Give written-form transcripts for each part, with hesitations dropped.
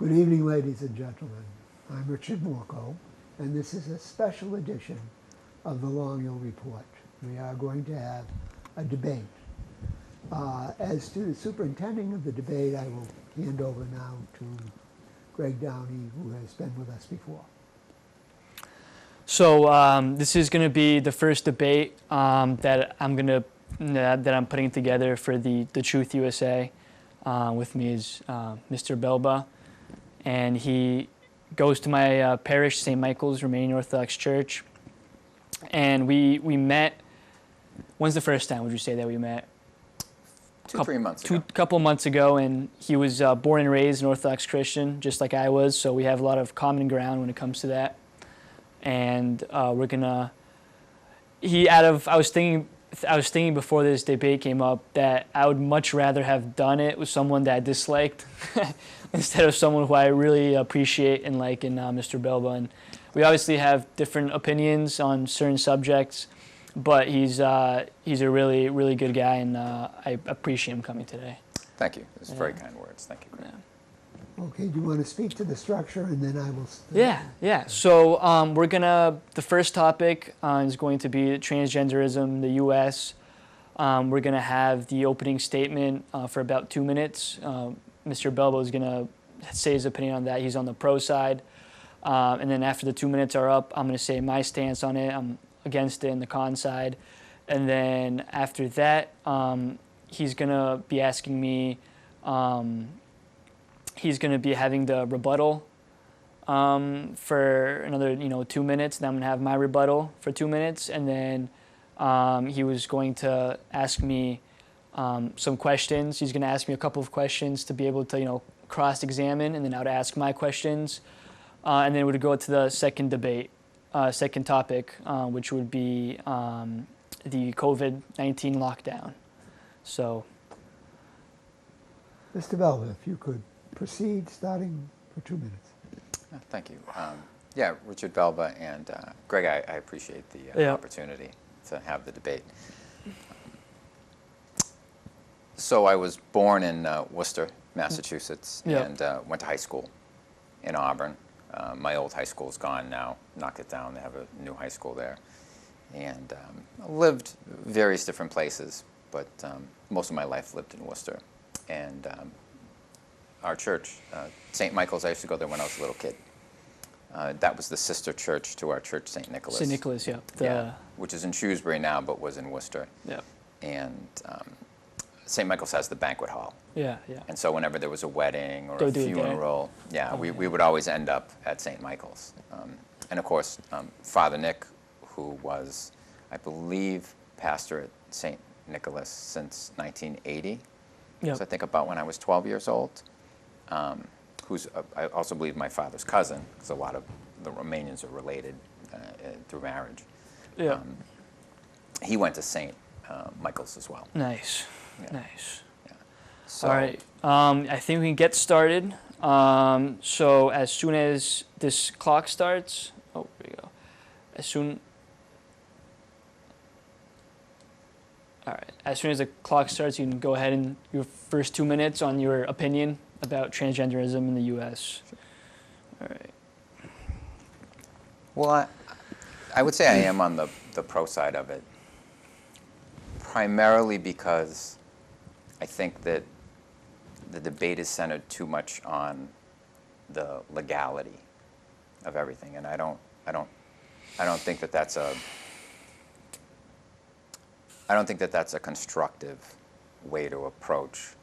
Good evening, ladies and gentlemen. I'm Richard Morco, and this is a special edition of the Long Hill Report. We are going to have a debate. As to the superintending of the debate, I will hand over now to Greg Downie, who has been with us before. So this is going to be the first debate that I'm putting together for the Truth USA. With me is Mr. Belba, and he goes to my parish, St. Michael's Romanian Orthodox Church. And we met. When's the first time would you say that we met? 3 months ago. Couple months ago, and he was born and raised an Orthodox Christian, just like I was. So we have a lot of common ground when it comes to that. And we're gonna. I was thinking before this debate came up that I would much rather have done it with someone that I disliked instead of someone who I really appreciate and like in Mr. Belba. And we obviously have different opinions on certain subjects, but he's a really, really good guy, and I appreciate him coming today. Thank you. Those are very kind words. Thank you, Greg. Yeah. Okay, do you want to speak to the structure, and then I will start? Yeah. So the first topic is going to be transgenderism in the U.S. We're going to have the opening statement for about 2 minutes. Mr. Belba is going to say his opinion on that. He's on the pro side. And then after the 2 minutes are up, I'm going to say my stance on it. I'm against it in the con side. And then after that, he's going to be asking me, he's going to be having the rebuttal for another 2 minutes. Then I'm going to have my rebuttal for 2 minutes. And then he was going to ask me some questions. He's going to ask me a couple of questions to be able to, cross-examine, and then I would ask my questions. And then we would go to the second debate, second topic, which would be the COVID-19 lockdown. So, Mr. Belba, if you could proceed, starting for 2 minutes. Thank you. Richard Belba and Greg, I appreciate the opportunity to have the debate. So I was born in Worcester, Massachusetts, and went to high school in Auburn. My old high school is gone now, knocked it down. They have a new high school there. And lived various different places, but most of my life lived in Worcester. And our church, St. Michael's, I used to go there when I was a little kid. That was the sister church to our church, St. Nicholas. St. Nicholas, which is in Shrewsbury now, but was in Worcester. Yeah. And St. Michael's has the banquet hall. Yeah. And so whenever there was a wedding or a funeral, we would always end up at St. Michael's. And of course, Father Nick, who was, I believe, pastor at St. Nicholas since 1980. Yep. So I think about when I was 12 years old. Who's I also believe my father's cousin, because a lot of the Romanians are related through marriage. Yeah. He went to St. Michael's as well. Nice. Yeah. Nice. Yeah. So, all right. I think we can get started. So as soon as this clock starts, there we go. All right. As soon as the clock starts, you can go ahead and your first 2 minutes on your opinion about transgenderism in the U.S. Sure. All right. Well, I would say I am on the pro side of it, primarily because I think that the debate is centered too much on the legality of everything, and I don't think that that's a constructive way to approach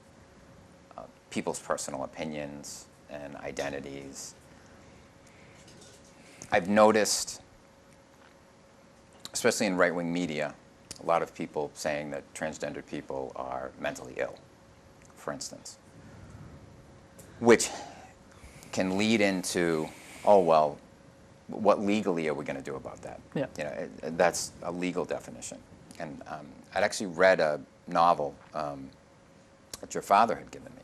people's personal opinions and identities. I've noticed, especially in right-wing media, a lot of people saying that transgender people are mentally ill, for instance, which can lead into, what legally are we going to do about that? Yeah. That's a legal definition. And I'd actually read a novel that your father had given me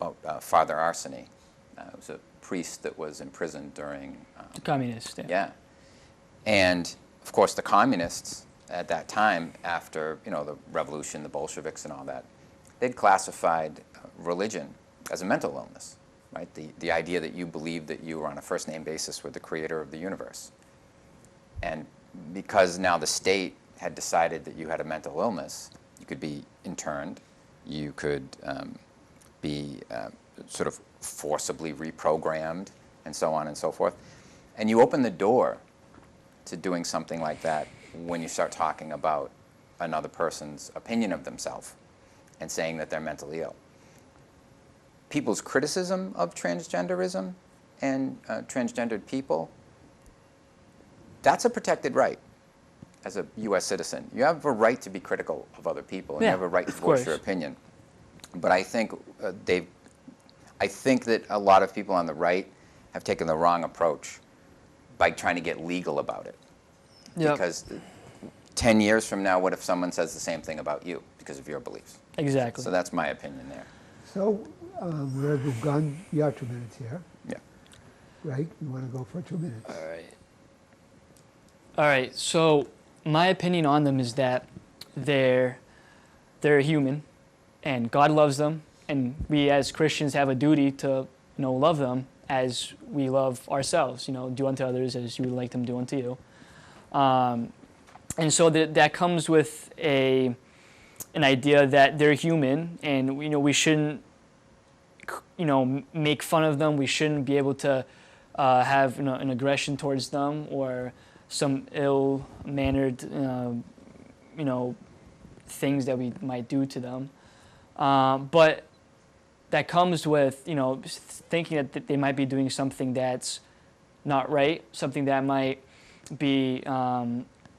about Father Arseny. It was a priest that was imprisoned during... the communists, Yeah. And, of course, the communists at that time, after, the revolution, the Bolsheviks and all that, they'd classified religion as a mental illness. right? The idea that you believed that you were on a first-name basis with the creator of the universe. And because now the state had decided that you had a mental illness, you could be interned, you could be sort of forcibly reprogrammed, and so on and so forth. And you open the door to doing something like that when you start talking about another person's opinion of themselves and saying that they're mentally ill. People's criticism of transgenderism and transgendered people, that's a protected right as a U.S. citizen. You have a right to be critical of other people, and Yeah, you have a right to of voice course. your opinion. But I think I think that a lot of people on the right have taken the wrong approach by trying to get legal about it. Yep. Because 10 years from now, what if someone says the same thing about you because of your beliefs? Exactly. So that's my opinion there. So we've gone, you have 2 minutes here. Yeah. Greg, you want to go for 2 minutes? All right. All right. So my opinion on them is that they're human, and God loves them, and we as Christians have a duty to love them as we love ourselves. Do unto others as you would like them to do unto you. And so that comes with an idea that they're human, and we shouldn't make fun of them. We shouldn't be able to have an aggression towards them or some ill-mannered things that we might do to them. But that comes with thinking that they might be doing something that's not right, something that might be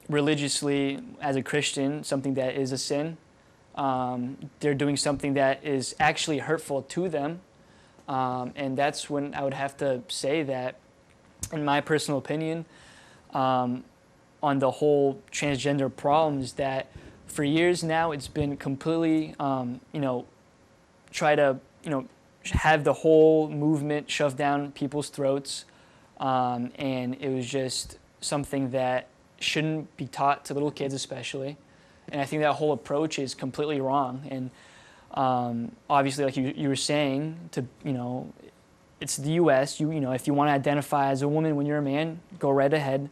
religiously, as a Christian, something that is a sin. They're doing something that is actually hurtful to them. And that's when I would have to say that, in my personal opinion, on the whole transgender problem, is that for years now it's been completely, try to, have the whole movement shoved down people's throats. And it was just something that shouldn't be taught to little kids especially. And I think that whole approach is completely wrong. And obviously, like you were saying, it's the U.S. If you want to identify as a woman when you're a man, go right ahead.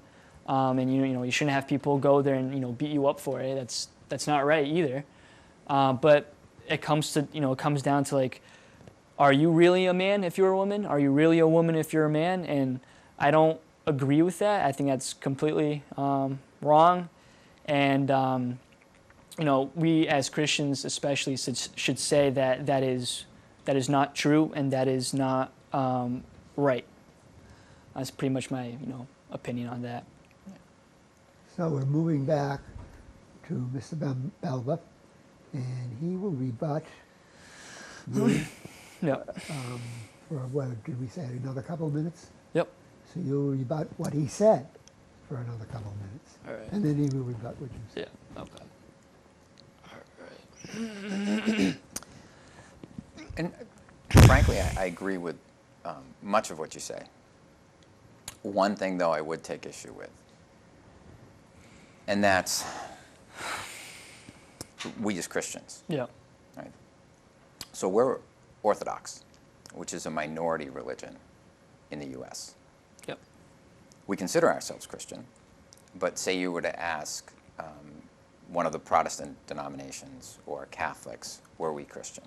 And you shouldn't have people go there and beat you up for it. That's not right either. But it comes down to, like, are you really a man if you're a woman? Are you really a woman if you're a man? And I don't agree with that. I think that's completely wrong. And we as Christians especially should say that is not true, and that is not right. That's pretty much my opinion on that. So we're moving back to Mr. Belba, and he will rebut you Yep. for, what did we say, another couple of minutes? Yep. So you'll rebut what he said for another couple of minutes. All right. And then he will rebut what you said. Yeah. Okay. All right. And frankly, I agree with much of what you say. One thing, though, I would take issue with, and that's we as Christians. Yeah. Right? So we're Orthodox, which is a minority religion in the U.S. Yep. We consider ourselves Christian, but say you were to ask one of the Protestant denominations or Catholics, were we Christian?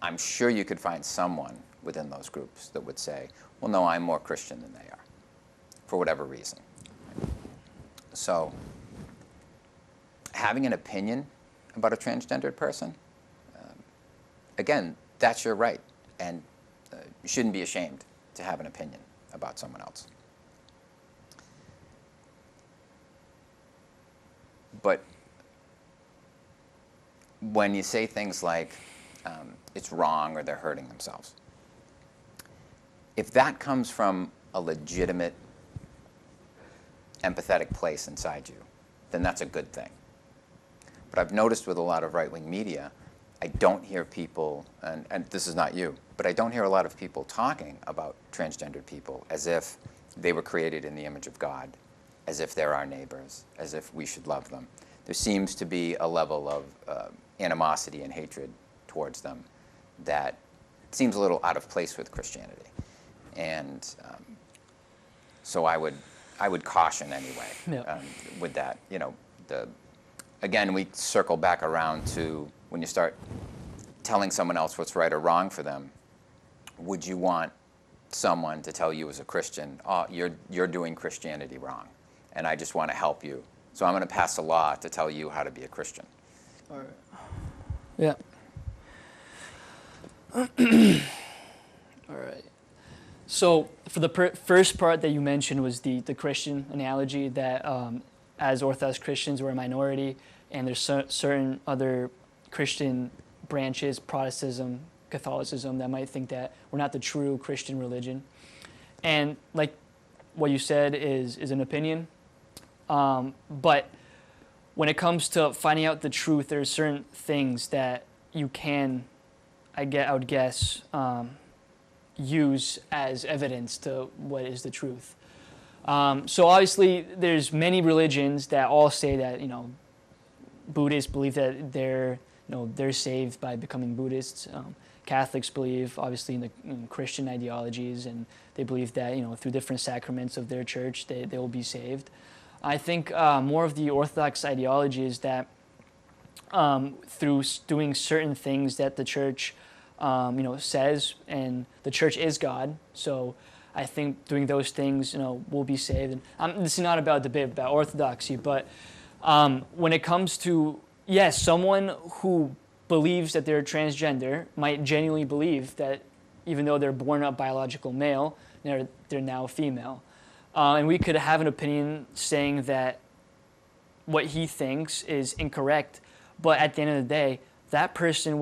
I'm sure you could find someone within those groups that would say, well, no, I'm more Christian than they are, for whatever reason. So having an opinion about a transgendered person, again, that's your right, and you shouldn't be ashamed to have an opinion about someone else. But when you say things like it's wrong or they're hurting themselves, if that comes from a legitimate, empathetic place inside you, then that's a good thing. But I've noticed with a lot of right-wing media, I don't hear people, and this is not you, but I don't hear a lot of people talking about transgendered people as if they were created in the image of God, as if they're our neighbors, as if we should love them. There seems to be a level of animosity and hatred towards them that seems a little out of place with Christianity. And so I would caution anyway Yeah. with that. You know, again, we circle back around to when you start telling someone else what's right or wrong for them, would you want someone to tell you as a Christian, oh, you're doing Christianity wrong, and I just want to help you, so I'm going to pass a law to tell you how to be a Christian? All right. Yeah. All right. So for the first part that you mentioned was the Christian analogy, that as Orthodox Christians we're a minority, and there's certain other Christian branches, Protestantism, Catholicism, that might think that we're not the true Christian religion. And like what you said is an opinion. But when it comes to finding out the truth, there's certain things that you can, I would guess, use as evidence to what is the truth. So obviously there's many religions that all say that, you know, Buddhists believe that they're saved by becoming Buddhists. Catholics believe, obviously, in Christian ideologies, and they believe that, you know, through different sacraments of their church, they will be saved. I think more of the Orthodox ideology is that through doing certain things that the church, says, and the church is God, so I think doing those things, will be saved. And this is not about a debate about orthodoxy, but when it comes to, yes, someone who believes that they're transgender might genuinely believe that even though they're born a biological male, they're now female. And we could have an opinion saying that what he thinks is incorrect, but at the end of the day, that person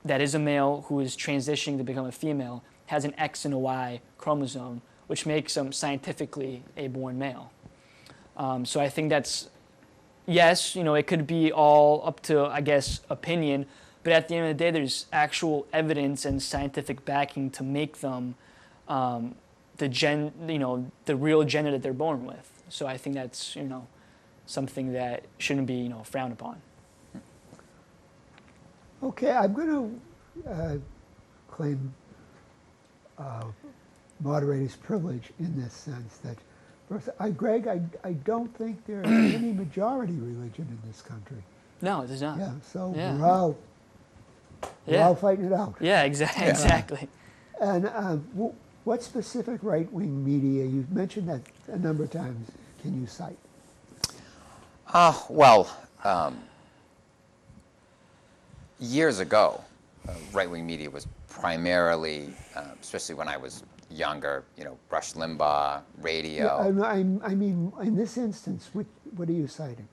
that is a male who is transitioning to become a female has an X and a Y chromosome, which makes them scientifically a born male. So I think that's, yes, it could be all up to, I guess, opinion, but at the end of the day, there's actual evidence and scientific backing to make them the real gender that they're born with. So I think that's, something that shouldn't be, frowned upon. Okay, I'm going to claim moderator's privilege in this sense that, Greg, I don't think there is any majority religion in this country. No, there's not. Yeah, so Yeah. we're all fighting it out. Yeah, exactly. And what specific right-wing media, you've mentioned that a number of times, can you cite? Years ago, right-wing media was primarily, especially when I was younger, Rush Limbaugh, radio. Yeah, I mean, in this instance, what are you citing?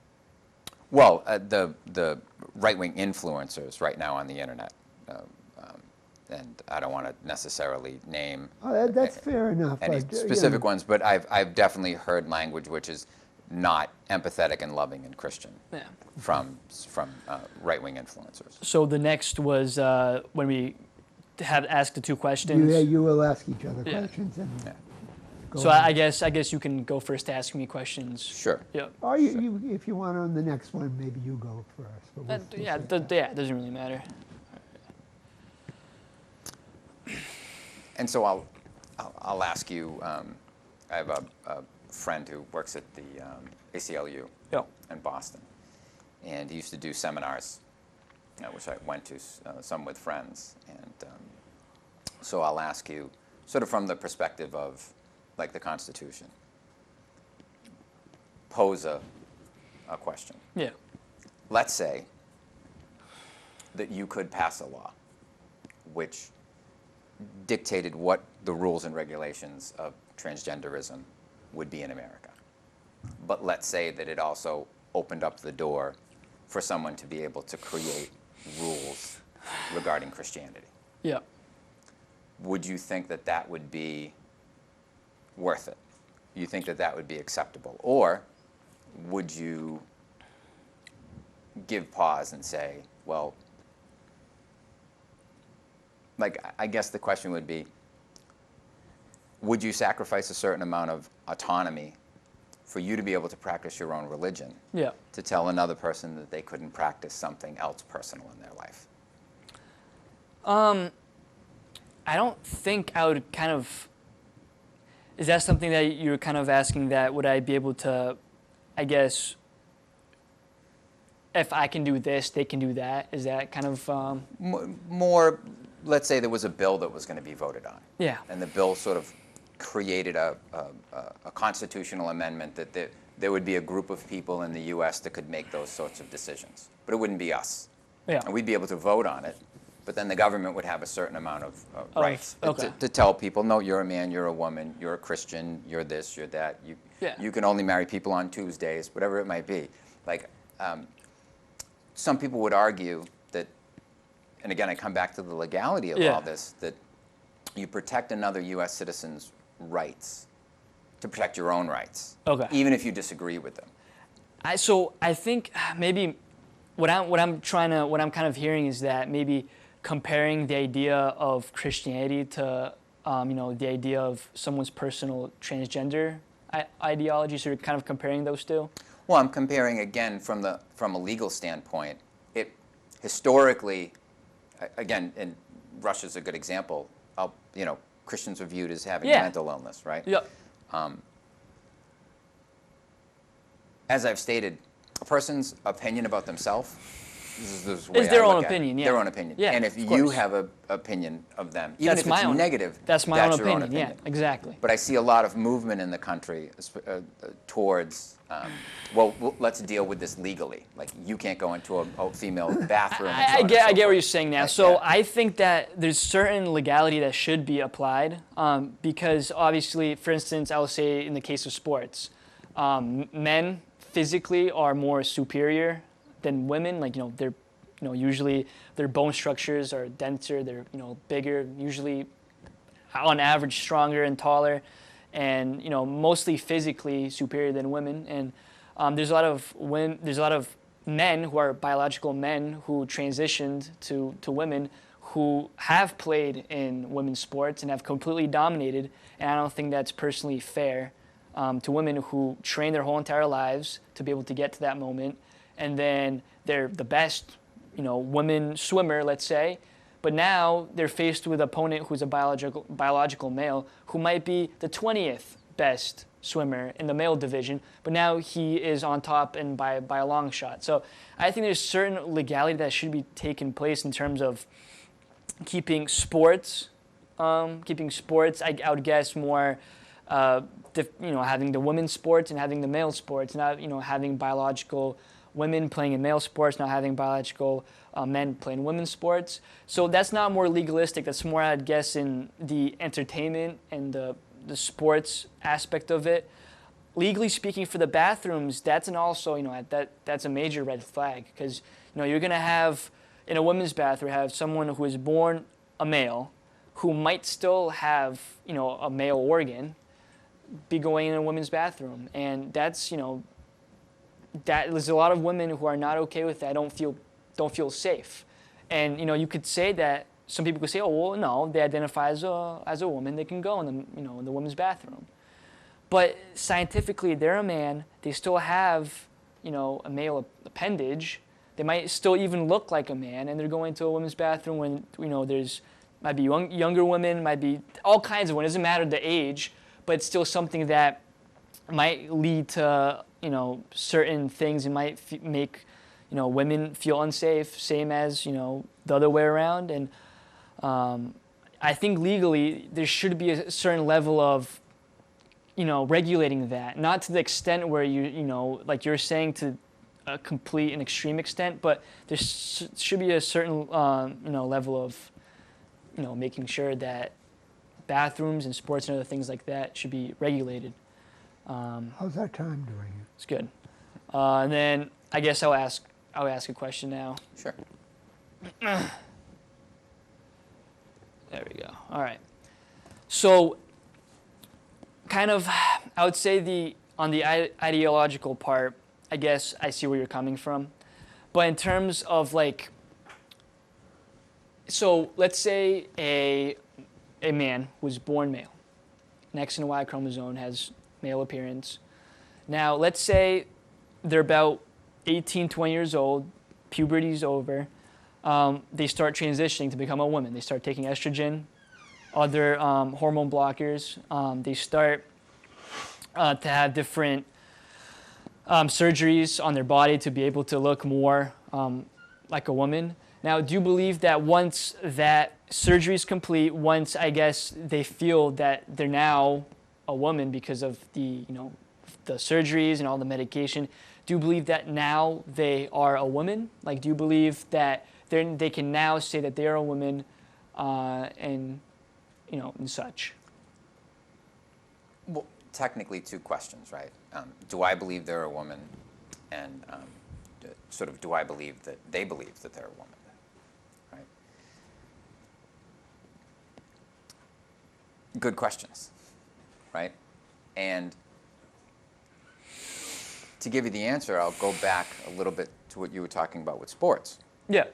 Well, the right-wing influencers right now on the internet, and I don't want to necessarily name. Oh, that's fair enough. Any specific ones, but I've definitely heard language which is not empathetic and loving and Christian from right-wing influencers. So the next was when we had asked the two questions. You will ask each other questions. And go so on. I guess you can go first to ask me questions. Sure. Yeah. Or you, if you want on the next one, maybe you go first. But it doesn't really matter. And so I'll ask you. I have a friend who works at the ACLU in Boston, and he used to do seminars, which I went to some with friends. And so I'll ask you, sort of from the perspective of, like, the Constitution, pose a question. Yeah. Let's say that you could pass a law which dictated what the rules and regulations of transgenderism would be in America. But let's say that it also opened up the door for someone to be able to create rules regarding Christianity. Yeah. Would you think that that would be worth it? You think that that would be acceptable? Or would you give pause and say, well, like, I guess the question would be, would you sacrifice a certain amount of autonomy for you to be able to practice your own religion to tell another person that they couldn't practice something else personal in their life? I don't think I would kind of. Is that something that you're kind of asking? That would I be able to, I guess, if I can do this, they can do that? Is that kind of More, let's say there was a bill that was going to be voted on. Yeah. And the bill sort of created a constitutional amendment that there would be a group of people in the U.S. that could make those sorts of decisions. But it wouldn't be us. Yeah. And we'd be able to vote on it, but then the government would have a certain amount of rights okay. to tell people, no, you're a man, you're a woman, you're a Christian, you're this, you're that. You can only marry people on Tuesdays, whatever it might be. Like, some people would argue that, and again, I come back to the legality of all this, that you protect another U.S. citizen's rights to protect your own rights, even if you disagree with them. So I think maybe what I'm kind of hearing is that maybe comparing the idea of Christianity to the idea of someone's personal transgender ideology. So you're kind of comparing those two. Well, I'm comparing again from a legal standpoint. It historically, again, and Russia's a good example. Christians are viewed as having mental illness, right? Yep. As I've stated, a person's opinion about themselves is their own opinion. Their own opinion. Yeah, and if you have an opinion of them, even if it's negative, that's my own your own opinion. opinion. Yeah, exactly. But I see a lot of movement in the country towards, let's deal with this legally. Like, you can't go into a female bathroom. I get what you're saying now. So I think that there's certain legality that should be applied because obviously, for instance, I will say in the case of sports, men physically are more superior than women. Like, they're, usually their bone structures are denser, they're, bigger, usually on average stronger and taller, and, mostly physically superior than women. And there's a lot of men who are biological men who transitioned to women who have played in women's sports and have completely dominated, and I don't think that's personally fair to women who train their whole entire lives to be able to get to that moment, and then they're the best, women swimmer, let's say, but now they're faced with an opponent who's a biological male who might be the 20th best swimmer in the male division, but now he is on top and by a long shot. So I think there's certain legality that should be taking place in terms of keeping sports. I would guess more. Having the women's sports and having the male sports, not having biological women playing in male sports, not having biological men playing women's sports. So that's not more legalistic. That's more, I'd guess, in the entertainment and the sports aspect of it. Legally speaking, for the bathrooms, that's that's a major red flag because you're gonna have in a women's bathroom have someone who is born a male, who might still have a male organ, be going in a women's bathroom, and that's that there's a lot of women who are not okay with that. Don't feel safe, and you could say that some people could say, oh well, no, they identify as a woman, they can go in the in the women's bathroom, but scientifically they're a man, they still have a male appendage, they might still even look like a man, and they're going to a women's bathroom when there's might be younger women, might be all kinds of women. It doesn't matter the age, but it's still something that might lead to certain things and might make women feel unsafe, same as the other way around. And I think legally there should be a certain level of regulating that, not to the extent where like you're saying to a complete and extreme extent, but there should be a certain level of making sure that bathrooms and sports and other things like that should be regulated. How's our time doing? It's good. And then I guess I'll ask a question now. Sure. There we go. All right. So, kind of, I would say on the ideological part, I guess I see where you're coming from, but in terms of so let's say a man was born male, an X and Y chromosome, has male appearance. Now, let's say they're about 18, 20 years old, puberty's over, they start transitioning to become a woman. They start taking estrogen, other hormone blockers. They start to have different surgeries on their body to be able to look more like a woman. Now, do you believe that once that surgery is complete, once I guess they feel that they're now a woman because of the the surgeries and all the medication, do you believe that now they are a woman? Like, do you believe that they can now say that they are a woman and such? Well, technically, two questions, right? Do I believe they're a woman, and sort of do I believe that they believe that they're a woman, right? Good questions, right? And to give you the answer, I'll go back a little bit to what you were talking about with sports. Yeah.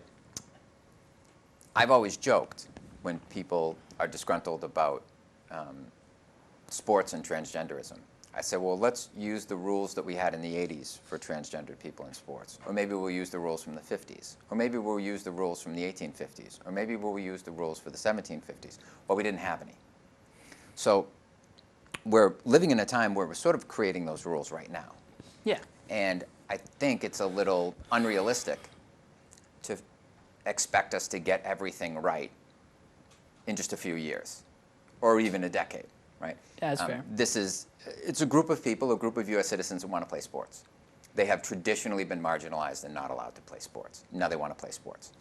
I've always joked when people are disgruntled about sports and transgenderism. I said, well, let's use the rules that we had in the 80s for transgendered people in sports. Or maybe we'll use the rules from the 50s. Or maybe we'll use the rules from the 1850s. Or maybe we'll use the rules for the 1750s. Well, we didn't have any. So we're living in a time where we're sort of creating those rules right now. Yeah. And I think it's a little unrealistic to expect us to get everything right in just a few years or even a decade, right? Yeah, that's fair. It's a group of people, a group of U.S. citizens that want to play sports. They have traditionally been marginalized and not allowed to play sports. Now they want to play sports.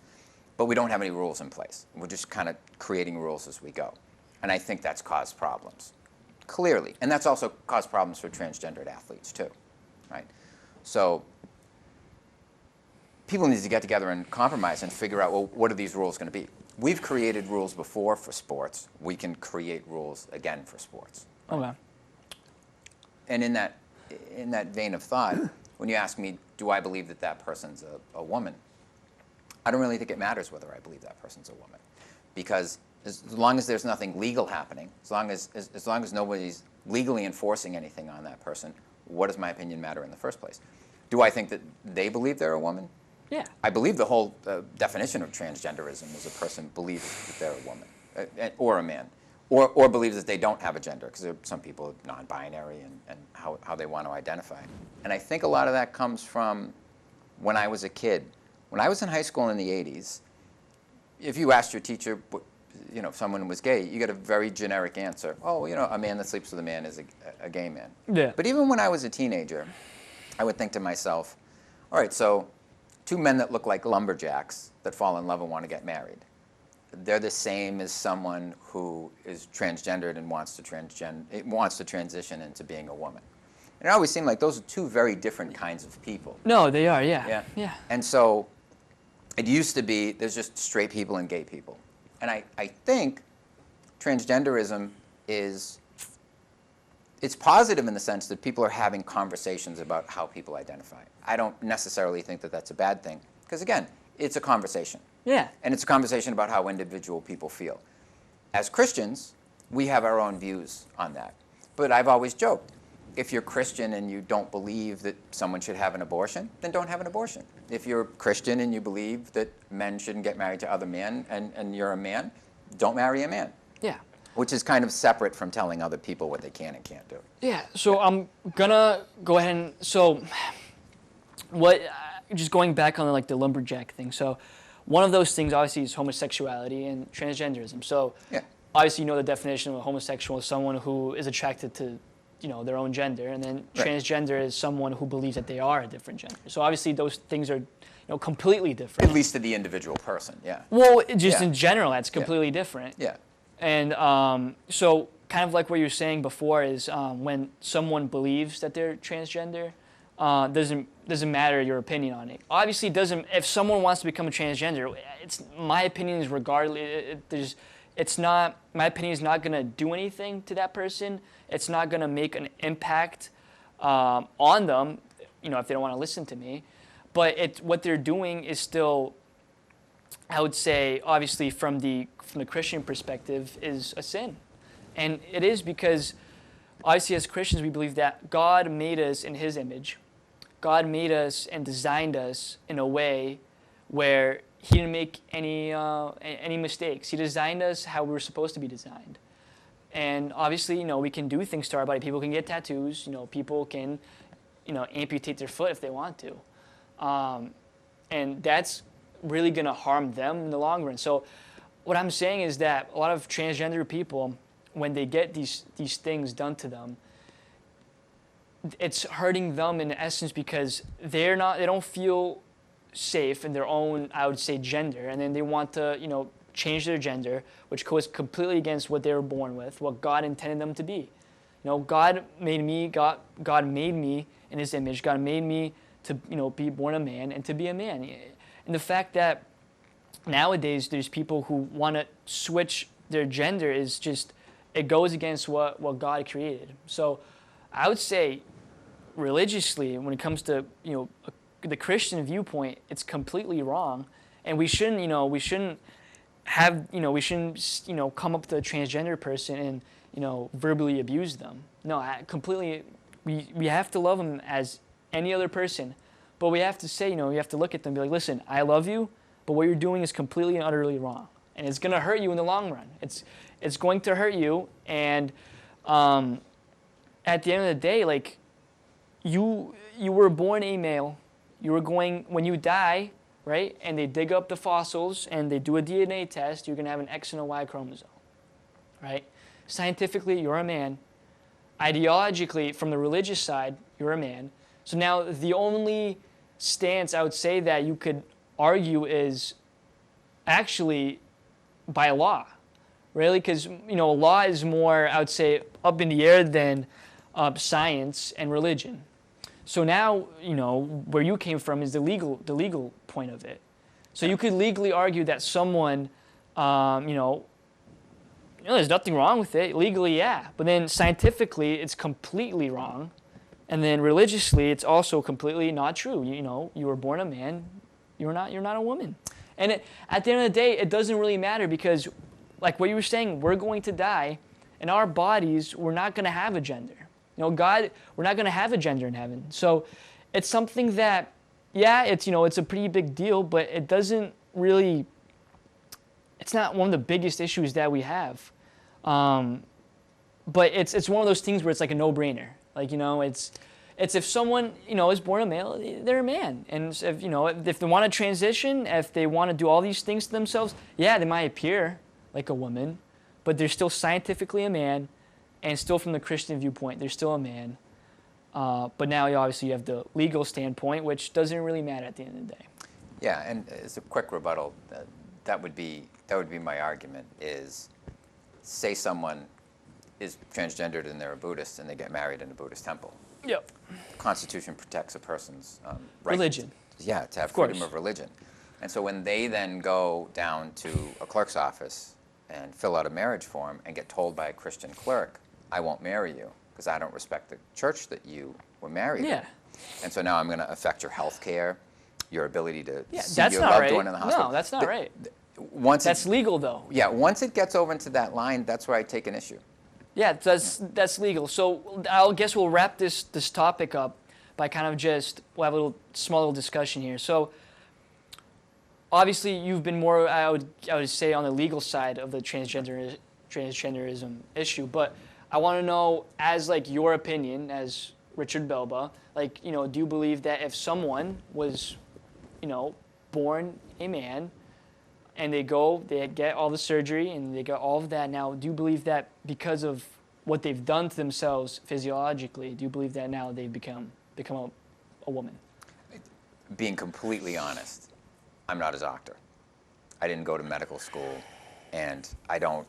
But we don't have any rules in place. We're just kind of creating rules as we go. And I think that's caused problems, clearly. And that's also caused problems for transgendered athletes, too, right? So people need to get together and compromise and figure out, well, what are these rules going to be? We've created rules before for sports. We can create rules again for sports. Okay. And in that vein of thought, when you ask me, do I believe that that person's a woman, I don't really think it matters whether I believe that person's a woman. Because as long as there's nothing legal happening, as long as nobody's legally enforcing anything on that person, what does my opinion matter in the first place? Do I think that they believe they're a woman? Yeah. I believe the whole definition of transgenderism is a person believes that they're a woman or a man, or believes that they don't have a gender, because there are some people non-binary and how they want to identify. And I think a lot of that comes from when I was a kid. When I was in high school in the 80s, if you asked your teacher, if someone was gay, you get a very generic answer. Oh, a man that sleeps with a man is a gay man. Yeah. But even when I was a teenager, I would think to myself, all right, so two men that look like lumberjacks that fall in love and want to get married, they're the same as someone who is transgendered and wants to transition into being a woman. And it always seemed like those are two very different kinds of people. No, they are, yeah. Yeah. Yeah. And so it used to be there's just straight people and gay people. And I think transgenderism it's positive in the sense that people are having conversations about how people identify. I don't necessarily think that that's a bad thing, because again, it's a conversation. Yeah. And it's a conversation about how individual people feel. As Christians, we have our own views on that. But I've always joked, if you're Christian and you don't believe that someone should have an abortion, then don't have an abortion. If you're Christian and you believe that men shouldn't get married to other men and you're a man, don't marry a man. Yeah. Which is kind of separate from telling other people what they can and can't do. Yeah, so I'm gonna go ahead and, just going back on the lumberjack thing. So one of those things obviously is homosexuality and transgenderism. So yeah. Obviously the definition of a homosexual is someone who is attracted to, their own gender, and then right. Transgender is someone who believes that they are a different gender. So obviously those things are, completely different. At least to the individual person, yeah. Well, just yeah. in general, that's completely different. Yeah. And so kind of like what you were saying before is when someone believes that they're transgender, doesn't matter your opinion on it. Obviously, if someone wants to become a transgender, my opinion is regardless. My opinion is not going to do anything to that person. It's not going to make an impact on them, if they don't want to listen to me. But what they're doing is still, I would say, obviously from the Christian perspective, is a sin. And it is because, obviously as Christians, we believe that God made us in His image. God made us and designed us in a way where he didn't make any mistakes. He designed us how we were supposed to be designed. And obviously, we can do things to our body. People can get tattoos. People can, amputate their foot if they want to. And that's really going to harm them in the long run. So what I'm saying is that a lot of transgender people, when they get these things done to them, it's hurting them in essence because they don't feel safe in their own, I would say, gender. And then they want to, change their gender, which goes completely against what they were born with, what God intended them to be. God made me in His image. God made me to, be born a man and to be a man. And the fact that nowadays there's people who want to switch their gender is just, it goes against what God created. So I would say religiously, when it comes to, the Christian viewpoint, it's completely wrong. And we shouldn't come up to a transgender person and, verbally abuse them. No, we have to love them as any other person, but we have to say, you have to look at them and be like, listen, I love you, but what you're doing is completely and utterly wrong. And it's going to hurt you in the long run. It's going to hurt you. And at the end of the day, like, you were born a male. When you die, right, and they dig up the fossils and they do a DNA test, you're going to have an X and a Y chromosome, right? Scientifically, you're a man. Ideologically, from the religious side, you're a man. So now the only stance I would say that you could argue is actually by law, really, because, law is more, I would say, up in the air than science and religion. So now, where you came from is the legal point of it. So you could legally argue that someone, there's nothing wrong with it. Legally, yeah. But then scientifically, it's completely wrong. And then religiously, it's also completely not true. You were born a man. You're not a woman. And at the end of the day, it doesn't really matter because, like what you were saying, we're going to die, and our bodies, we're not going to have a gender. God, we're not going to have a gender in heaven. So it's something that, yeah, it's a pretty big deal, but it doesn't really, it's not one of the biggest issues that we have. But it's one of those things where it's like a no-brainer. Like, it's if someone, is born a male, they're a man. And if they want to transition, if they want to do all these things to themselves, yeah, they might appear like a woman, but they're still scientifically a man. And still from the Christian viewpoint, they're still a man. But now obviously you have the legal standpoint, which doesn't really matter at the end of the day. Yeah, and as a quick rebuttal, that would be my argument is, say someone is transgendered and they're a Buddhist and they get married in a Buddhist temple. Yep. The Constitution protects a person's right. Religion. To have freedom of religion. And so when they then go down to a clerk's office and fill out a marriage form and get told by a Christian clerk, I won't marry you because I don't respect the church that you were married in. And so now I'm going to affect your health care, your ability to see your loved one in the hospital. No, that's not right. That's legal, though. Yeah, once it gets over into that line, that's where I take an issue. Yeah, that's legal. So I guess we'll wrap this topic up by kind of we'll have a small little discussion here. So obviously you've been more, I would say, on the legal side of the transgenderism issue, but I want to know, as like your opinion as Richard Belba, like, do you believe that if someone was, born a man and they get all the surgery and they got all of that now, do you believe that because of what they've done to themselves physiologically, do you believe that now they've become a woman? Being completely honest, I'm not a doctor. I didn't go to medical school, and I don't.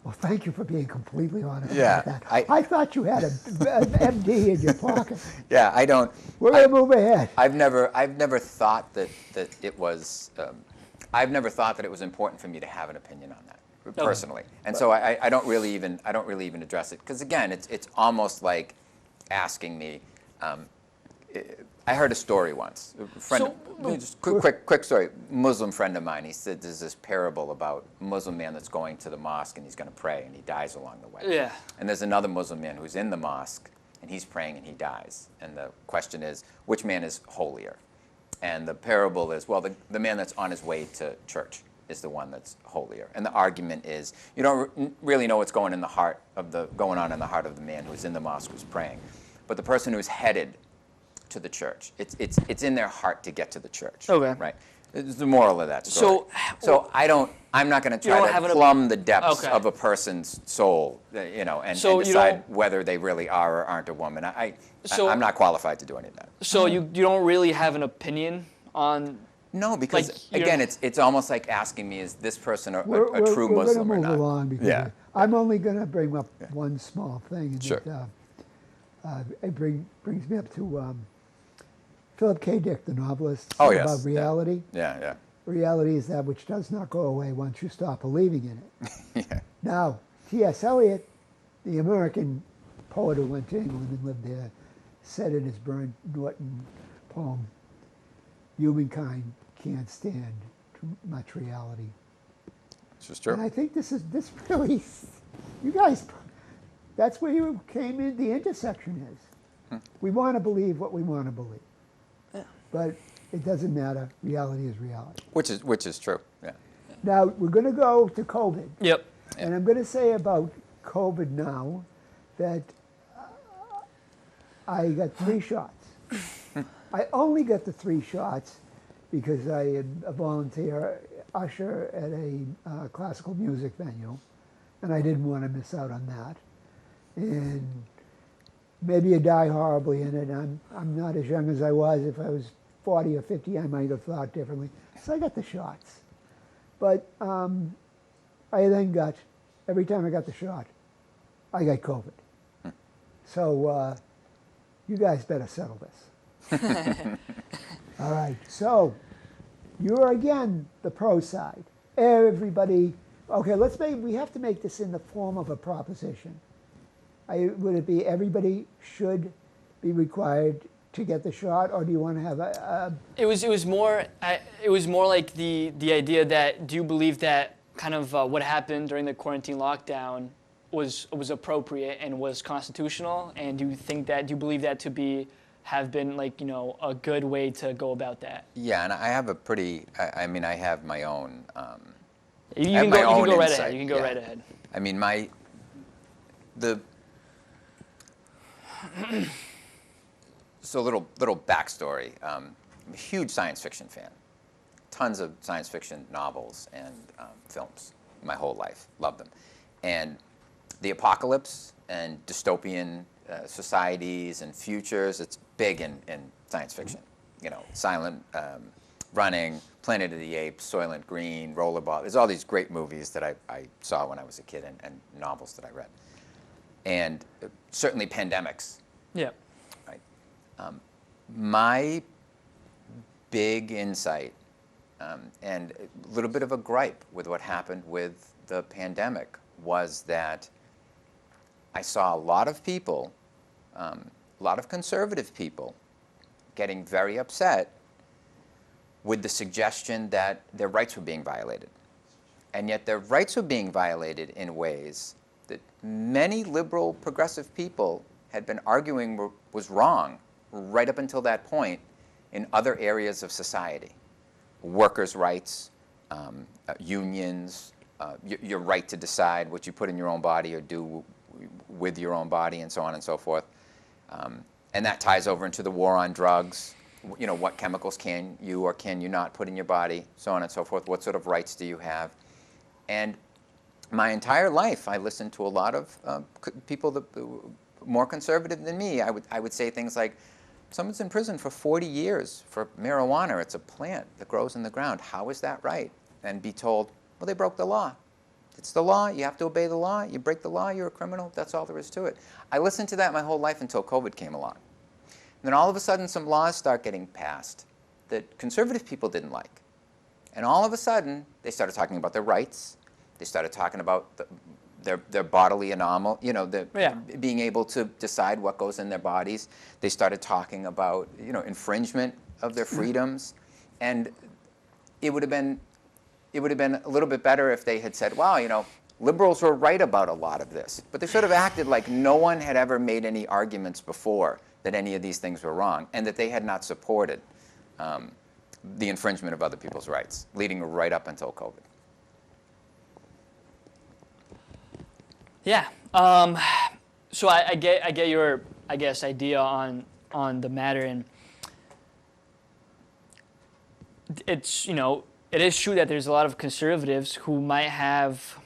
Well, thank you for being completely honest Yeah, about that. I thought you had an MD in your pocket. Yeah, I don't. We're going to move ahead. I've never thought that it was. I've never thought that it was important for me to have an opinion on that personally, and so I don't really even address it because again, it's almost like asking me. I heard a story once. Just quick story. Muslim friend of mine. He said there's this parable about a Muslim man that's going to the mosque and he's going to pray and he dies along the way. Yeah. And there's another Muslim man who's in the mosque and he's praying and he dies. And the question is, which man is holier? And the parable is, well, the man that's on his way to church is the one that's holier. And the argument is, you don't really know what's going on in the heart of the man who's in the mosque who's praying. But the person who's headed to the church, it's in their heart to get to the church. Okay. Right? It's the moral of that story. So I'm not going to try to plumb the depths of a person's soul, and decide whether they really are or aren't a woman. I'm not qualified to do any of that. So you don't really have an opinion on... No, because again, it's almost like asking me, is this person a true Muslim or not? We're going to move along because I'm only going to bring up one small thing. And sure. It brings me up to Philip K. Dick, the novelist, about reality. Yeah. Reality is that which does not go away once you stop believing in it. Yeah. Now, T.S. Eliot, the American poet who went to England and lived there, said in his Burnt Norton poem, humankind can't stand too much reality. This is true. And I think this really, you guys, that's where you came in, the intersection is. We want to believe what we want to believe. Yeah. But it doesn't matter. Reality is reality. Which is true, yeah. Now, we're going to go to COVID. Yep. And I'm going to say about COVID now that I got 3 shots. I only got the 3 shots because I am a volunteer usher at a classical music venue, and I didn't want to miss out on that. And maybe you die horribly in it. I'm not as young as I was. If I was 40 or 50, I might have thought differently. So I got the shots. But I then got, every time I got the shot, I got COVID. So you guys better settle this. All right, so you're again the pro side. Everybody, okay, we have to make this in the form of a proposition. Would it be everybody should be required to get the shot, or do you want to have a It was more like the idea that, do you believe that kind of what happened during the quarantine lockdown was appropriate and was constitutional, and do you believe that to have been a good way to go about that? Yeah, and I have I have my own. You can go right ahead. You can go right ahead. I mean, So little backstory. I'm a huge science fiction fan. Tons of science fiction novels and films my whole life. Love them. And the apocalypse and dystopian societies and futures, it's big in science fiction. Silent Running, Planet of the Apes, Soylent Green, Rollerball. There's all these great movies that I saw when I was a kid and novels that I read. And certainly pandemics. Yeah. Right. My big insight and a little bit of a gripe with what happened with the pandemic was that I saw a lot of people, a lot of conservative people, getting very upset with the suggestion that their rights were being violated. And yet their rights were being violated in ways that many liberal progressive people had been arguing was wrong right up until that point in other areas of society. Workers' rights, unions, your right to decide what you put in your own body or do with your own body, and so on and so forth. And that ties over into the war on drugs. What chemicals can you or can you not put in your body, so on and so forth. What sort of rights do you have? And my entire life, I listened to a lot of people that more conservative than me. I would say things like, someone's in prison for 40 years for marijuana. It's a plant that grows in the ground. How is that right? And be told, well, they broke the law. It's the law. You have to obey the law. You break the law, you're a criminal. That's all there is to it. I listened to that my whole life until COVID came along. And then all of a sudden, some laws start getting passed that conservative people didn't like. And all of a sudden, they started talking about their rights. They started talking about their bodily anomaly, being able to decide what goes in their bodies. They started talking about, infringement of their freedoms. And it would have been a little bit better if they had said, wow, liberals were right about a lot of this. But they sort of acted like no one had ever made any arguments before that any of these things were wrong and that they had not supported the infringement of other people's rights, leading right up until COVID. Yeah. So I get your, I guess, idea on the matter, and it's, it is true that there's a lot of conservatives who might have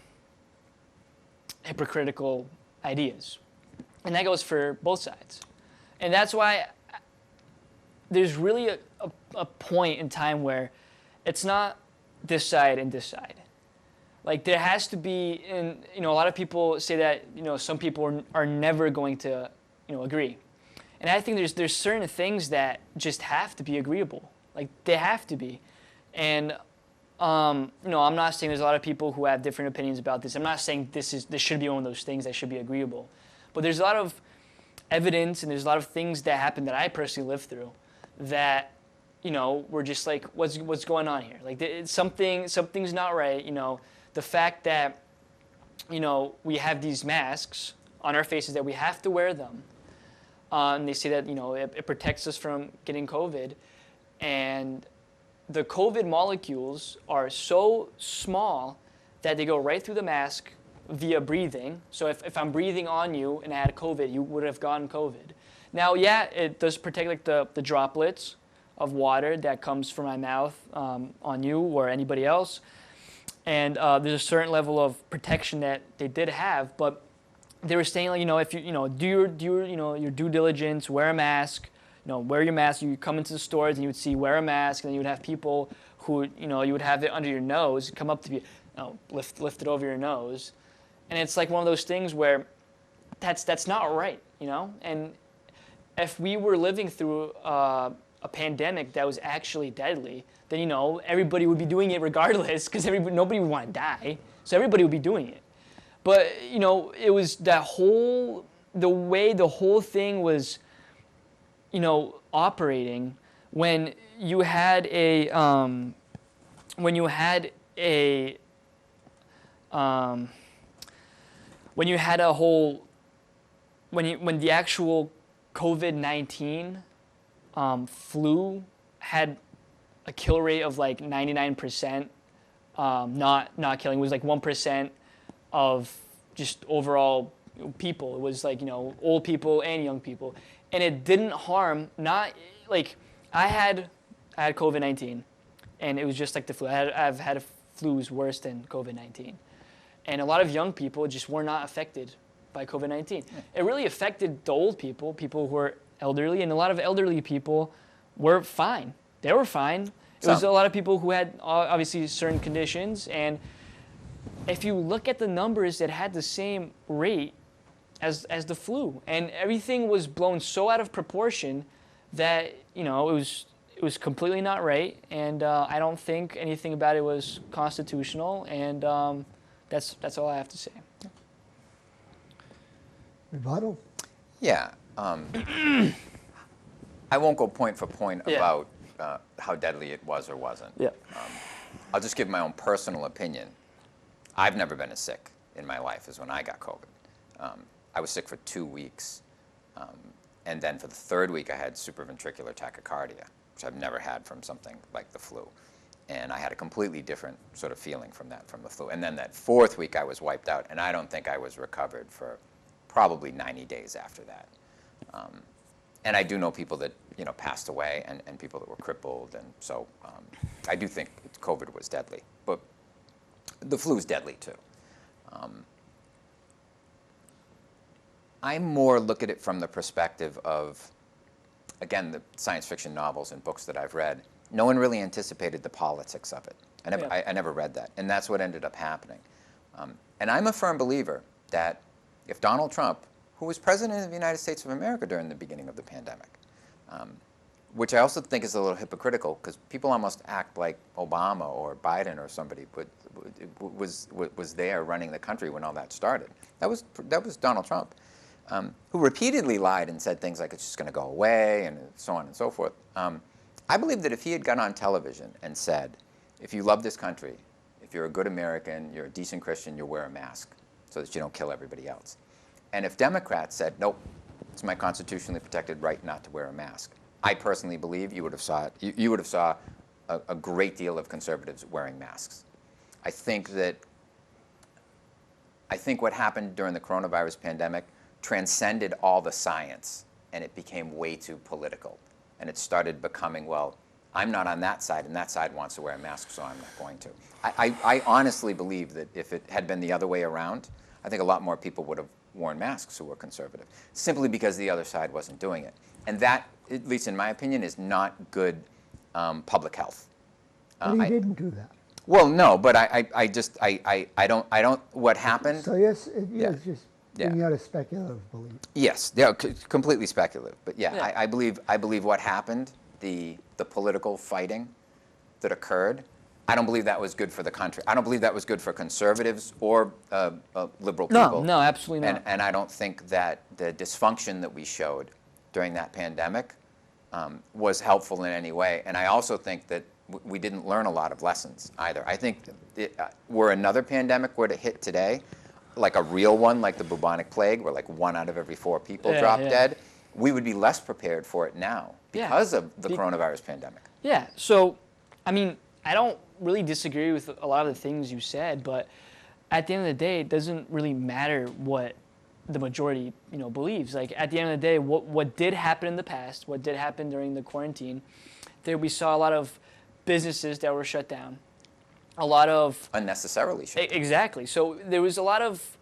hypocritical ideas, and that goes for both sides, and that's why there's really a point in time where it's not this side and this side. Like, there has to be, and a lot of people say that some people are never going to agree, and I think there's certain things that just have to be agreeable. Like, they have to be, and I'm not saying there's a lot of people who have different opinions about this. I'm not saying this should be one of those things that should be agreeable, but there's a lot of evidence and there's a lot of things that happen that I personally lived through that we're just like, what's going on here? Like, something's not right. The fact that, we have these masks on our faces, that we have to wear them. And they say that, it protects us from getting COVID. And the COVID molecules are so small that they go right through the mask via breathing. So if I'm breathing on you and I had COVID, you would have gotten COVID. Now, yeah, it does protect like the droplets of water that comes from my mouth on you or anybody else. And there's a certain level of protection that they did have, but they were saying, like, if you do your due diligence, wear a mask, wear your mask. You come into the stores and you would see wear a mask, and then you would have people who you would have it under your nose, come up to you, lift it over your nose, and it's like one of those things where that's not right, And if we were living through a pandemic that was actually deadly, then everybody would be doing it regardless, because nobody would want to die, so everybody would be doing it. But it was the way the whole thing was operating when you had when the actual COVID-19 flu had a kill rate of like 99%, not killing. It was like 1% of just overall people. It was like, old people and young people. And it didn't harm, not like, I had COVID-19, and it was just like the flu. I've had flus worse than COVID-19. And a lot of young people just were not affected by COVID-19. Yeah. It really affected the old people who were elderly, and a lot of elderly people were fine. They were fine. It was a lot of people who had obviously certain conditions, and if you look at the numbers, it had the same rate as the flu, and everything was blown so out of proportion that it was completely not right, and I don't think anything about it was constitutional, and that's all I have to say. Rebuttal? Yeah. I won't go point for point about how deadly it was or wasn't. Yeah. I'll just give my own personal opinion. I've never been as sick in my life as when I got COVID. I was sick for 2 weeks, and then for the third week I had supraventricular tachycardia, which I've never had from something like the flu. And I had a completely different sort of feeling from the flu. And then that fourth week I was wiped out, and I don't think I was recovered for probably 90 days after that. And I do know people that passed away, and people that were crippled, and so I do think COVID was deadly. But the flu is deadly too. I more look at it from the perspective of, again, the science fiction novels and books that I've read. No one really anticipated the politics of it. I never read that, and that's what ended up happening. And I'm a firm believer that if Donald Trump, who was president of the United States of America during the beginning of the pandemic, which I also think is a little hypocritical, because people almost act like Obama or Biden or somebody was there running the country when all that started. That was Donald Trump, who repeatedly lied and said things like it's just going to go away and so on and so forth. I believe that if he had gone on television and said, if you love this country, if you're a good American, you're a decent Christian, you wear a mask so that you don't kill everybody else. And if Democrats said, nope, it's my constitutionally protected right not to wear a mask, I personally believe you would have saw a great deal of conservatives wearing masks. I think what happened during the coronavirus pandemic transcended all the science, and it became way too political. And it started becoming, well, I'm not on that side, and that side wants to wear a mask, so I'm not going to. I honestly believe that if it had been the other way around, I think a lot more people would have worn masks who were conservative, simply because the other side wasn't doing it. And that, at least in my opinion, is not good public health. But he didn't do that. Well, no, but I don't, what happened? So yes, Yeah. it's just Yeah. bringing out a speculative belief. Yes, yeah, completely speculative. But yeah, Yeah. I believe what happened, the political fighting that occurred, I don't believe that was good for the country. I don't believe that was good for conservatives or liberal people. No, absolutely not. And I don't think that the dysfunction that we showed during that pandemic was helpful in any way. And I also think that we didn't learn a lot of lessons either. I think were another pandemic were to hit today, like a real one, like the bubonic plague, where like 1 out of every 4 people dropped dead, we would be less prepared for it now because of the coronavirus pandemic. Yeah, so, I mean, I don't really disagree with a lot of the things you said, but at the end of the day, it doesn't really matter what the majority, believes. Like, at the end of the day, what did happen in the past, what did happen during the quarantine, there we saw a lot of businesses that were shut down, a lot of... Unnecessarily shut down. Exactly. So there was a lot of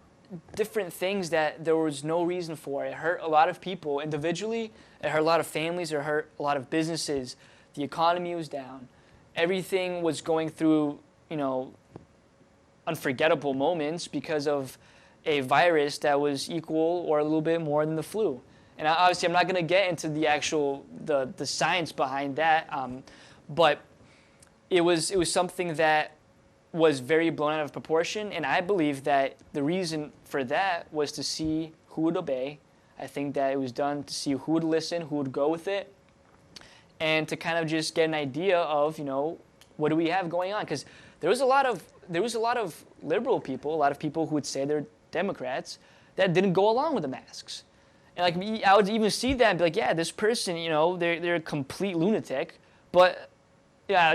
different things that there was no reason for. It hurt a lot of people individually, it hurt a lot of families, it hurt a lot of businesses. The economy was down. Everything was going through, unforgettable moments because of a virus that was equal or a little bit more than the flu. And obviously, I'm not going to get into the actual the science behind that, but it was something that was very blown out of proportion, and I believe that the reason for that was to see who would obey. I think that it was done to see who would listen, who would go with it, and to kind of just get an idea of, what do we have going on? Because there was a lot of liberal people, a lot of people who would say they're Democrats, that didn't go along with the masks. And like I would even see that and be like, yeah, this person, they're a complete lunatic, but yeah,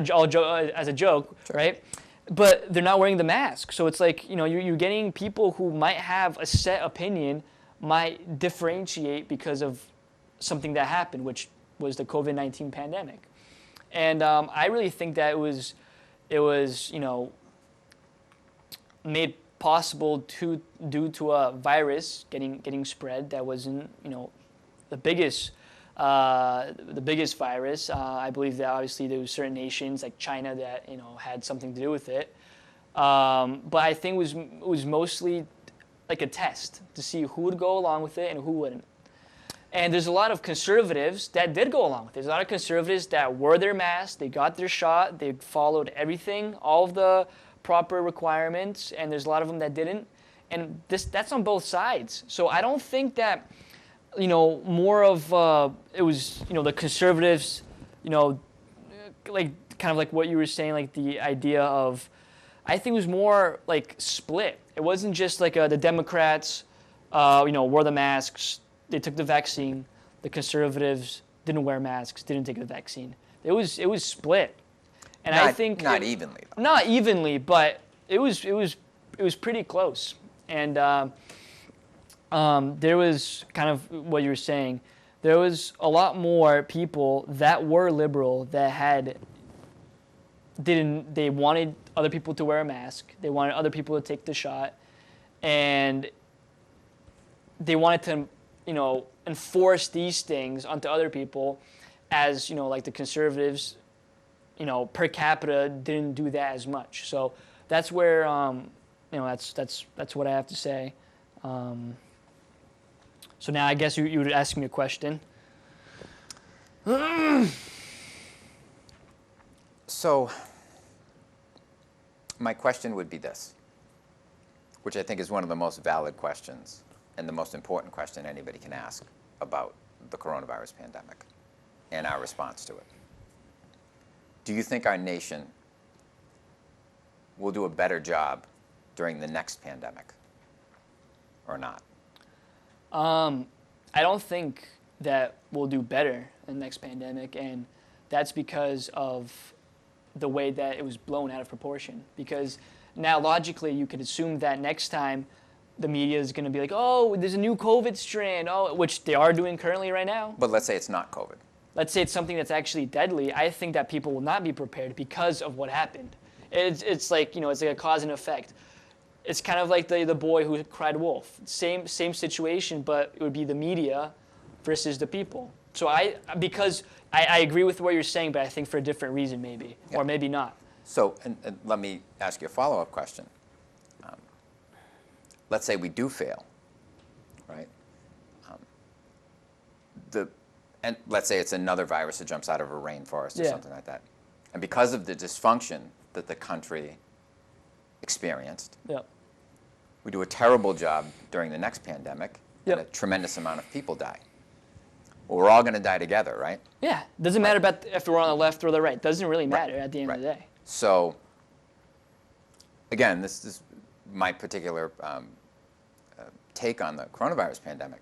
as a joke, Sure. Right? But they're not wearing the mask. So it's like, you're getting people who might have a set opinion, might differentiate because of something that happened, which was the COVID-19 pandemic. And I really think that it was made possible due to a virus getting spread that wasn't, the biggest virus. I believe that obviously there were certain nations like China that had something to do with it. But I think it was mostly like a test to see who would go along with it and who wouldn't. And there's a lot of conservatives that did go along with it. There's a lot of conservatives that wore their masks, they got their shot, they followed everything, all of the proper requirements, and there's a lot of them that didn't. And that's on both sides. So I don't think that more of it was the conservatives, like kind of like what you were saying, like the idea of, I think it was more like split. It wasn't just like the Democrats, wore the masks, they took the vaccine. The conservatives didn't wear masks, didn't take the vaccine. It was split, and I think not evenly. Though. Not evenly, but it was pretty close. And there was kind of what you were saying. There was a lot more people that were liberal that they wanted other people to wear a mask. They wanted other people to take the shot, and they wanted to, enforce these things onto other people, as like the conservatives, per capita didn't do that as much. So that's where, that's what I have to say. So now I guess you would ask me a question. So my question would be this, which I think is one of the most valid questions and the most important question anybody can ask about the coronavirus pandemic and our response to it. Do you think our nation will do a better job during the next pandemic or not? I don't think that we'll do better in the next pandemic, and that's because of the way that it was blown out of proportion. Because now logically you could assume that next time the media is going to be like, oh, there's a new COVID strand, oh, which they are doing currently right now. But let's say it's not COVID. Let's say it's something that's actually deadly. I think that people will not be prepared because of what happened. It's like, it's like a cause and effect. It's kind of like the boy who cried wolf. Same situation, but it would be the media versus the people. So I agree with what you're saying, but I think for a different reason maybe, or maybe not. So, and let me ask you a follow-up question. Let's say we do fail, right? And let's say it's another virus that jumps out of a rainforest or something like that. And because of the dysfunction that the country experienced, we do a terrible job during the next pandemic, and a tremendous amount of people die. Well, we're all going to die together, right? Yeah, doesn't matter about if we're on the left or the right. Doesn't really matter at the end of the day. So, again, this is my particular take on the coronavirus pandemic.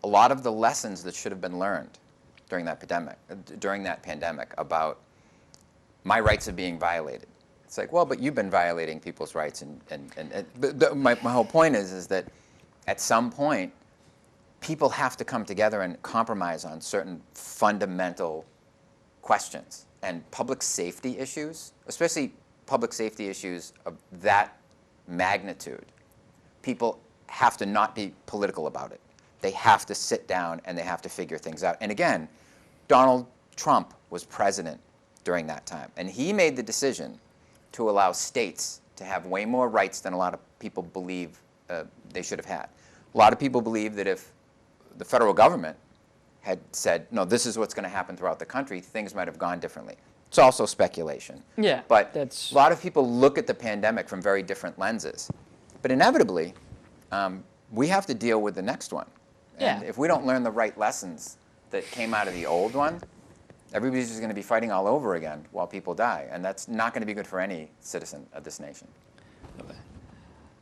A lot of the lessons that should have been learned during that pandemic about my rights are being violated. It's like, well, but you've been violating people's rights, but my whole point is that at some point, people have to come together and compromise on certain fundamental questions. And public safety issues, especially public safety issues of that magnitude, people have to not be political about it. They have to sit down and they have to figure things out. And again, Donald Trump was president during that time. And he made the decision to allow states to have way more rights than a lot of people believe they should have had. A lot of people believe that if the federal government had said, no, this is what's going to happen throughout the country, things might have gone differently. It's also speculation. Yeah, but a lot of people look at the pandemic from very different lenses. But inevitably, we have to deal with the next one. And if we don't learn the right lessons that came out of the old one, everybody's just going to be fighting all over again while people die. And that's not going to be good for any citizen of this nation. Okay.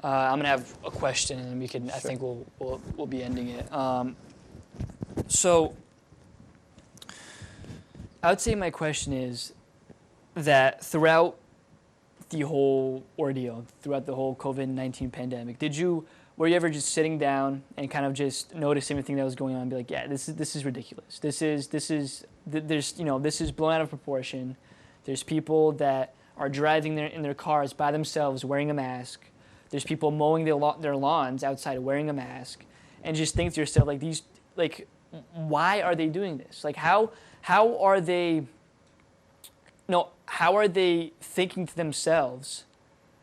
I'm going to have a question, and we can. I think we'll be ending it. So I would say my question is that throughout the whole ordeal, throughout the whole COVID-19 pandemic, were you ever just sitting down and kind of just notice everything that was going on and be like, yeah, this is ridiculous. This is blown out of proportion. There's people that are driving in their cars by themselves wearing a mask. There's people mowing their lawns outside wearing a mask, and just think to yourself, why are they doing this? Like, how are they thinking to themselves,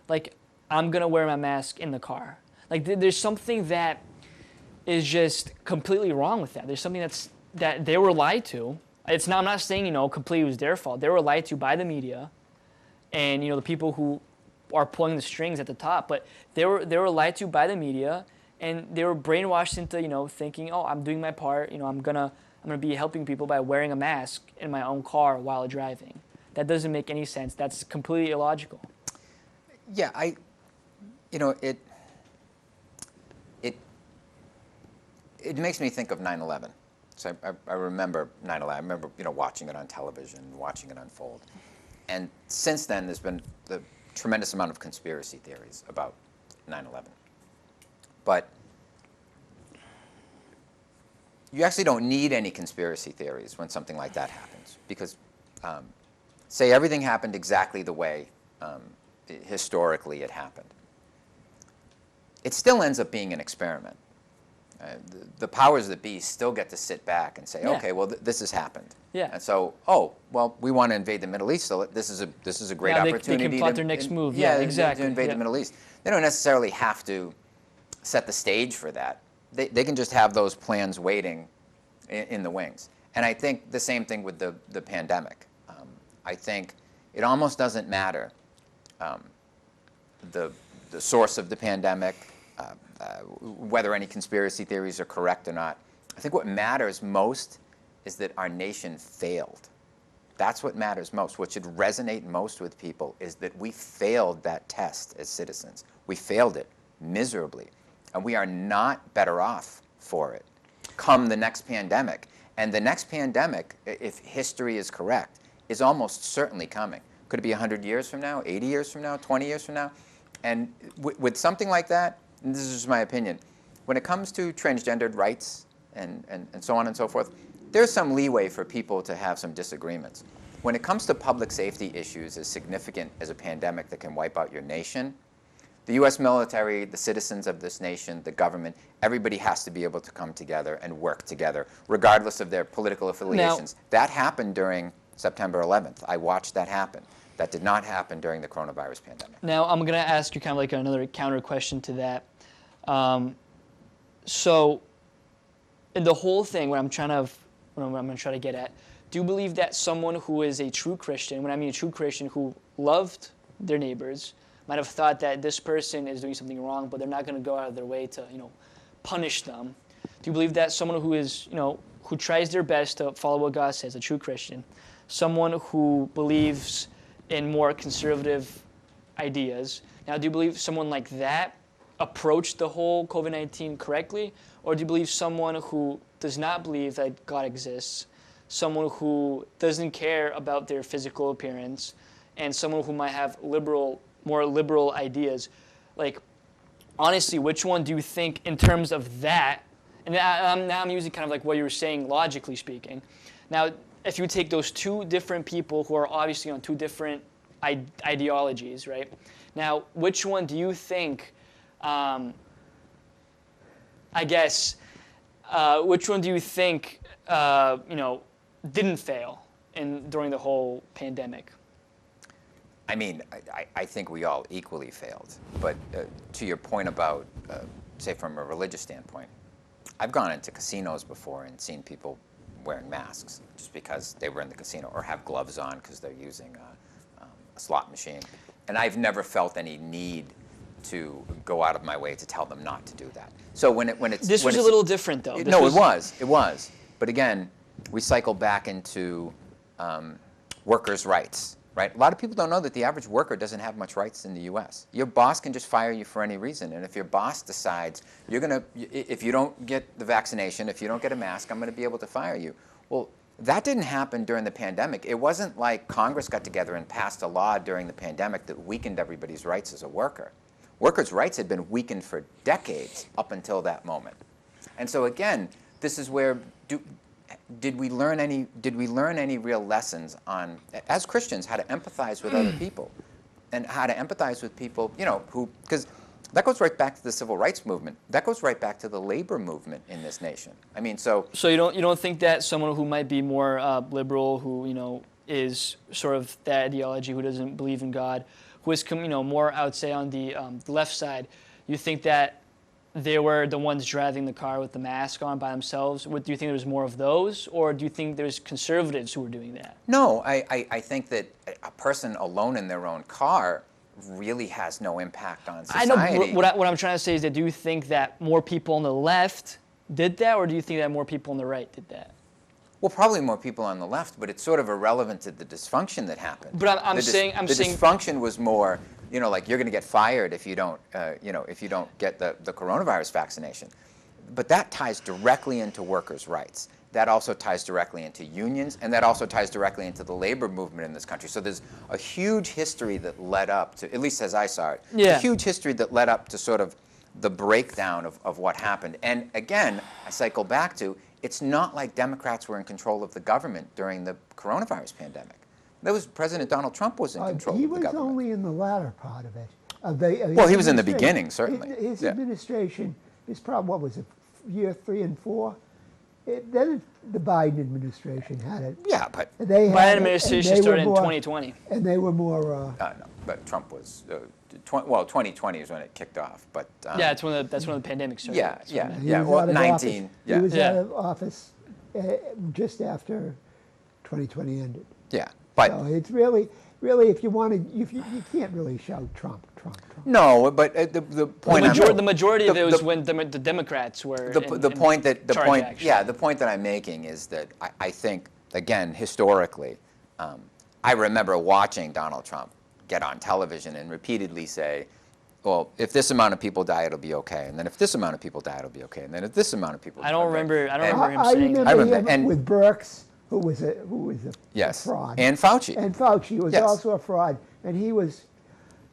like, I'm gonna wear my mask in the car? Like, there's something that is just completely wrong with that. There's something that they were lied to. I'm not saying, completely was their fault. They were lied to by the media and, the people who are pulling the strings at the top. But they were lied to by the media, and they were brainwashed into, thinking, oh, I'm doing my part. I'm gonna be helping people by wearing a mask in my own car while driving. That doesn't make any sense. That's completely illogical. Yeah, It makes me think of 9/11. So I remember 9/11. I remember, watching it on television, watching it unfold. And since then, there's been the tremendous amount of conspiracy theories about 9/11. But you actually don't need any conspiracy theories when something like that happens, because say everything happened exactly the way historically it happened. It still ends up being an experiment. The powers that be still get to sit back and say, okay, well, this has happened. Yeah. And so, well, we want to invade the Middle East, so this is a great opportunity. They can plot their next move. To Exactly. invade the Middle East. They don't necessarily have to set the stage for that. They can just have those plans waiting in the wings. And I think the same thing with the pandemic. I think it almost doesn't matter the source of the pandemic, whether any conspiracy theories are correct or not. I think what matters most is that our nation failed. That's what matters most. What should resonate most with people is that we failed that test as citizens. We failed it miserably, and we are not better off for it come the next pandemic. And the next pandemic, if history is correct, is almost certainly coming. Could it be 100 years from now, 80 years from now, 20 years from now? And with something like that, and this is just my opinion, when it comes to transgendered rights and so on and so forth, there's some leeway for people to have some disagreements. When it comes to public safety issues as significant as a pandemic that can wipe out your nation, the U.S. military, the citizens of this nation, the government, everybody has to be able to come together and work together, regardless of their political affiliations. That happened during September 11th. I watched that happen. That did not happen during the coronavirus pandemic. Now, I'm going to ask you kind of like another counter question to that. So, in the whole thing, what I'm going to try to get at, do you believe that someone who is a true Christian, when I mean a true Christian who loved their neighbors, might have thought that this person is doing something wrong, but they're not going to go out of their way to, punish them? Do you believe that someone who is, who tries their best to follow what God says, a true Christian, someone who believes in more conservative ideas, now do you believe someone like that approached the whole COVID-19 correctly? Or do you believe someone who does not believe that God exists, someone who doesn't care about their physical appearance, and someone who might have more liberal ideas? Like, honestly, which one do you think in terms of that? And now I'm using kind of like what you were saying, logically speaking. Now, if you take those two different people who are obviously on two different ideologies, right? Now, which one do you think, which one do you think, didn't fail during the whole pandemic? I mean, I think we all equally failed. But to your point about, say, from a religious standpoint, I've gone into casinos before and seen people wearing masks just because they were in the casino, or have gloves on because they're using a slot machine. And I've never felt any need to go out of my way to tell them not to do that. So this was a little different, though. It was. But again, we cycle back into workers' rights, right? A lot of people don't know that the average worker doesn't have much rights in the U.S. Your boss can just fire you for any reason, and if your boss decides if you don't get the vaccination, if you don't get a mask, I'm going to be able to fire you. Well, that didn't happen during the pandemic. It wasn't like Congress got together and passed a law during the pandemic that weakened everybody's rights as a worker. Workers' rights had been weakened for decades up until that moment. And so again, this is where did we learn any real lessons on, as Christians, how to empathize with other people, and how to empathize with people, because that goes right back to the civil rights movement. That goes right back to the labor movement in this nation. I mean, so you don't think that someone who might be more liberal, who is sort of that ideology, who doesn't believe in God, who is more, I would say, on the left side, you think that they were the ones driving the car with the mask on by themselves? Do you think there was more of those, or do you think there's conservatives who were doing that? No, I think that a person alone in their own car really has no impact on society. I know. What I'm trying to say is that do you think that more people on the left did that, or do you think that more people on the right did that? Well, probably more people on the left, but it's sort of irrelevant to the dysfunction that happened. But I'm saying the dysfunction was more, like you're going to get fired if you don't, if you don't get the coronavirus vaccination. But that ties directly into workers' rights. That also ties directly into unions, and that also ties directly into the labor movement in this country. So there's a huge history that led up to, at least as I saw it, a huge history that led up to sort of the breakdown of what happened. And again, I cycle back to, it's not like Democrats were in control of the government during the coronavirus pandemic. President Donald Trump was in control of the government. He was only in the latter part of it. Well, he was in the beginning, certainly. His administration is probably, what was it, year 3 and 4? Then the Biden administration had it. Yeah, but Biden administration started in 2020. And they were more... no, but Trump was... 2020 is when it kicked off, but... that's when the pandemic started. Yeah. Well, 19... He was out of office just after 2020 ended. Yeah, but... So it's really, if you wanted... You can't really shout Trump. No, but the point... The majority of it was when the Democrats were the point that I'm making is that I think, again, historically, I remember watching Donald Trump get on television and repeatedly say, well, if this amount of people die, it'll be okay. And then if this amount of people die, it'll be okay. And then if this amount of people die, I don't remember him saying that. I remember him with Burks who was a Yes. fraud. And Fauci. And Fauci was Yes. also a fraud, and he was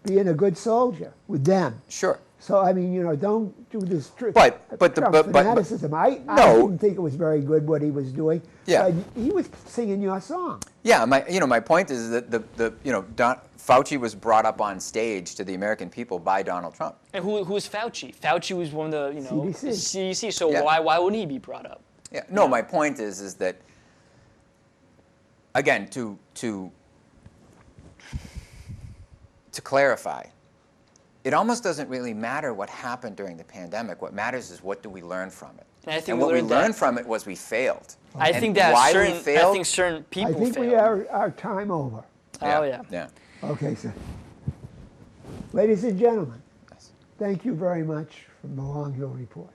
being a good soldier with them. Sure. So I mean, don't do this But Trump but fanaticism. I No. didn't think it was very good what he was doing. Yeah. He was singing your song. Yeah, my point is that Fauci was brought up on stage to the American people by Donald Trump. And who is Fauci? Fauci was one of the CDC. So Yeah. why wouldn't he be brought up? Yeah. No, my point is that again to clarify, it almost doesn't really matter what happened during the pandemic. What matters is what do we learn from it. And I think And we what we learned learned that. from it was we failed. I And think that why certain we failed, I think certain people I think failed. we are our time over. Oh yeah. Yeah. Okay, sir. Ladies and gentlemen, Yes. thank you very much from the Long Hill Report.